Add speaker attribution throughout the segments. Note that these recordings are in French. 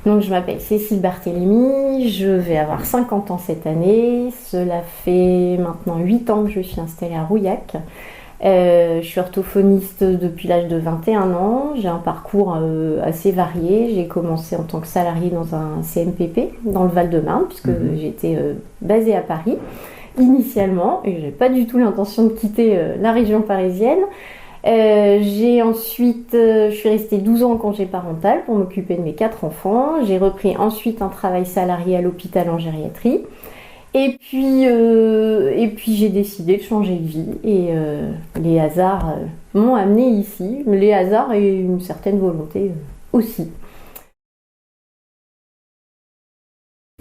Speaker 1: Donc je m'appelle Cécile Barthélémy, je vais avoir 50 ans cette année. Cela fait maintenant 8 ans que je suis installée à Rouillac. Je suis orthophoniste depuis l'âge de 21 ans. J'ai un parcours assez varié. J'ai commencé en tant que salariée dans un CMPP dans le Val-de-Marne, puisque j'étais basée à Paris initialement et je n'avais pas du tout l'intention de quitter la région parisienne. Je suis restée 12 ans en congé parental pour m'occuper de mes 4 enfants. J'ai repris ensuite un travail salarié à l'hôpital en gériatrie. Et puis j'ai décidé de changer de vie et les hasards m'ont amenée ici. Les hasards et une certaine volonté aussi.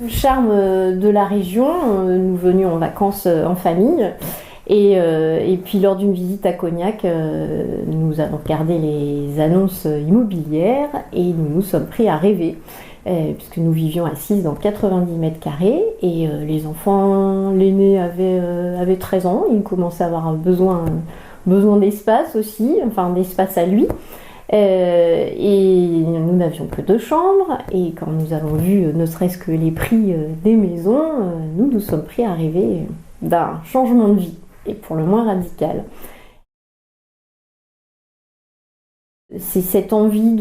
Speaker 1: Le charme de la région, nous venions en vacances en famille. Et puis lors d'une visite à Cognac, nous avons regardé les annonces immobilières et nous nous sommes pris à rêver, puisque nous vivions assises dans 90 mètres carrés et les enfants, l'aîné avait 13 ans, il commençait à avoir besoin d'espace aussi, enfin d'espace à lui. Et nous n'avions que 2 chambres et quand nous avons vu ne serait-ce que les prix des maisons, nous nous sommes pris à rêver d'un changement de vie. Et pour le moins radical. C'est cette envie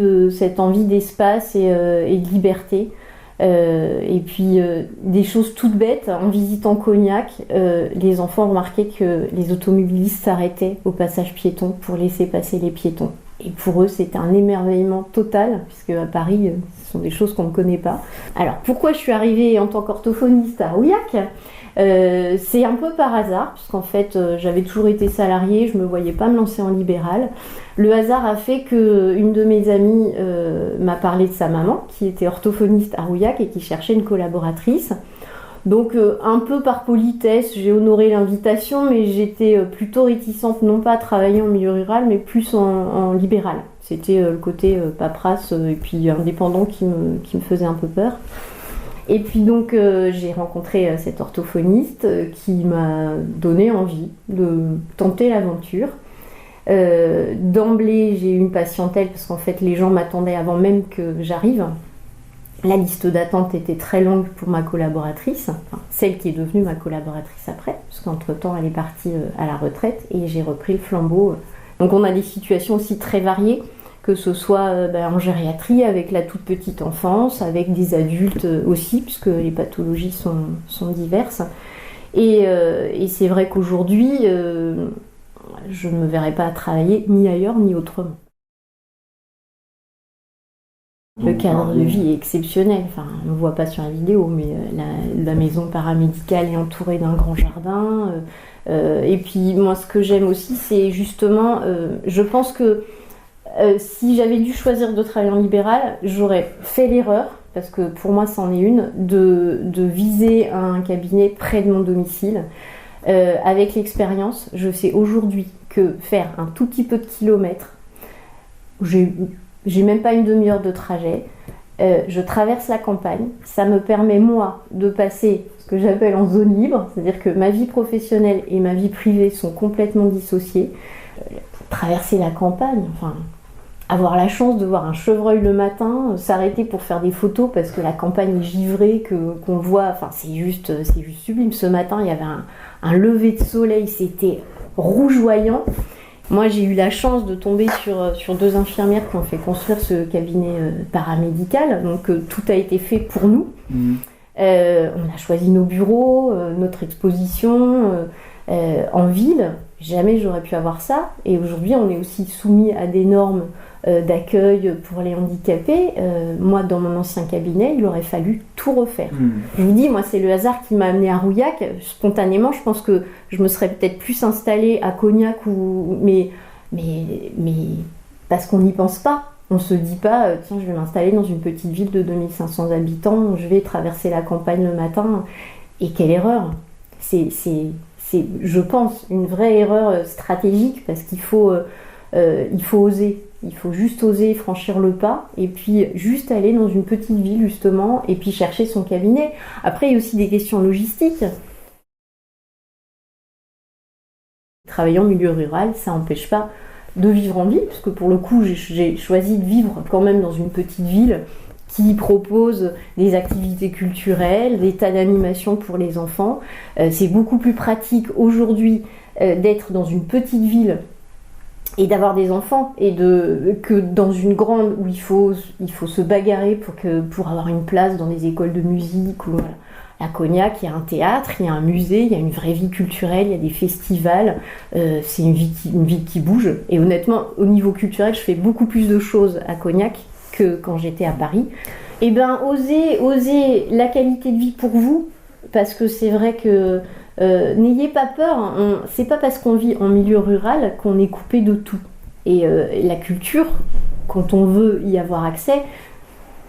Speaker 1: d'espace et de liberté. Et puis des choses toutes bêtes. En visitant Cognac, les enfants remarquaient que les automobilistes s'arrêtaient au passage piéton pour laisser passer les piétons. Et pour eux, c'était un émerveillement total, puisque à Paris, ce sont des choses qu'on ne connaît pas. Alors, pourquoi je suis arrivée en tant qu'orthophoniste à Rouillac ? C'est un peu par hasard, puisqu'en fait j'avais toujours été salariée, je ne me voyais pas me lancer en libéral. Le hasard a fait qu'une de mes amies m'a parlé de sa maman, qui était orthophoniste à Rouillac et qui cherchait une collaboratrice. Donc un peu par politesse, j'ai honoré l'invitation, mais j'étais plutôt réticente, non pas à travailler en milieu rural, mais plus en libéral. C'était le côté paperasse et puis indépendant qui me faisait un peu peur. Et puis donc j'ai rencontré cet orthophoniste qui m'a donné envie de tenter l'aventure. D'emblée, j'ai eu une patientèle parce qu'en fait les gens m'attendaient avant même que j'arrive. La liste d'attente était très longue pour ma collaboratrice, enfin, celle qui est devenue ma collaboratrice après, parce qu'entre-temps elle est partie à la retraite et j'ai repris le flambeau. Donc on a des situations aussi très variées, que ce soit en gériatrie avec la toute petite enfance, avec des adultes aussi, puisque les pathologies sont diverses. Et c'est vrai qu'aujourd'hui, je ne me verrais pas travailler ni ailleurs ni autrement. Le cadre de vie est exceptionnel, enfin, on ne le voit pas sur la vidéo, mais la maison paramédicale est entourée d'un grand jardin. Et puis moi, ce que j'aime aussi, c'est justement, je pense que si j'avais dû choisir de travailler en libéral, j'aurais fait l'erreur, parce que pour moi c'en est une, de viser un cabinet près de mon domicile. Avec l'expérience, je sais aujourd'hui que faire un tout petit peu de kilomètres, j'ai même pas une demi-heure de trajet, je traverse la campagne, ça me permet moi de passer ce que j'appelle en zone libre, c'est-à-dire que ma vie professionnelle et ma vie privée sont complètement dissociées. Traverser la campagne, enfin, avoir la chance de voir un chevreuil le matin, s'arrêter pour faire des photos parce que la campagne est givrée, qu'on voit, enfin c'est juste sublime. Ce matin, il y avait un lever de soleil, c'était rougeoyant. Moi, j'ai eu la chance de tomber sur 2 infirmières qui ont fait construire ce cabinet paramédical, donc tout a été fait pour nous. On a choisi nos bureaux, notre exposition en ville. Jamais j'aurais pu avoir ça. Et aujourd'hui, on est aussi soumis à des normes d'accueil pour les handicapés. Moi, dans mon ancien cabinet, il aurait fallu tout refaire. Je vous dis, moi, c'est le hasard qui m'a amenée à Rouillac. Spontanément, je pense que je me serais peut-être plus installée à Cognac, mais parce qu'on n'y pense pas. On se dit pas, tiens, je vais m'installer dans une petite ville de 2500 habitants, je vais traverser la campagne le matin. Et quelle erreur! C'est, je pense, une vraie erreur stratégique, parce qu'il faut oser. Il faut juste oser franchir le pas et puis juste aller dans une petite ville justement et puis chercher son cabinet. Après, il y a aussi des questions logistiques. Travailler en milieu rural, ça n'empêche pas de vivre en ville, parce que pour le coup, j'ai choisi de vivre quand même dans une petite ville qui propose des activités culturelles, des tas d'animations pour les enfants. C'est beaucoup plus pratique aujourd'hui d'être dans une petite ville et d'avoir des enfants que dans une grande où il faut se bagarrer pour avoir une place dans les écoles de musique. Ou, voilà. À Cognac, il y a un théâtre, il y a un musée, il y a une vraie vie culturelle, il y a des festivals. C'est une ville qui bouge. Et honnêtement, au niveau culturel, je fais beaucoup plus de choses à Cognac que quand j'étais à Paris. Et bien, osez la qualité de vie pour vous, parce que c'est vrai que n'ayez pas peur, c'est pas parce qu'on vit en milieu rural qu'on est coupé de tout. Et la culture, quand on veut y avoir accès,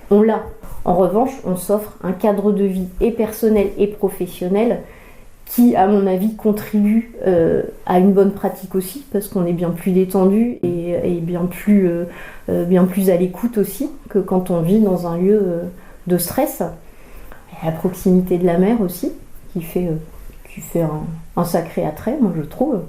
Speaker 1: on l'a. En revanche, on s'offre un cadre de vie et personnel et professionnel qui, à mon avis, contribue à une bonne pratique aussi, parce qu'on est bien plus détendu et bien plus à l'écoute aussi que quand on vit dans un lieu de stress. Et la proximité de la mer aussi, qui fait un sacré attrait, moi je trouve.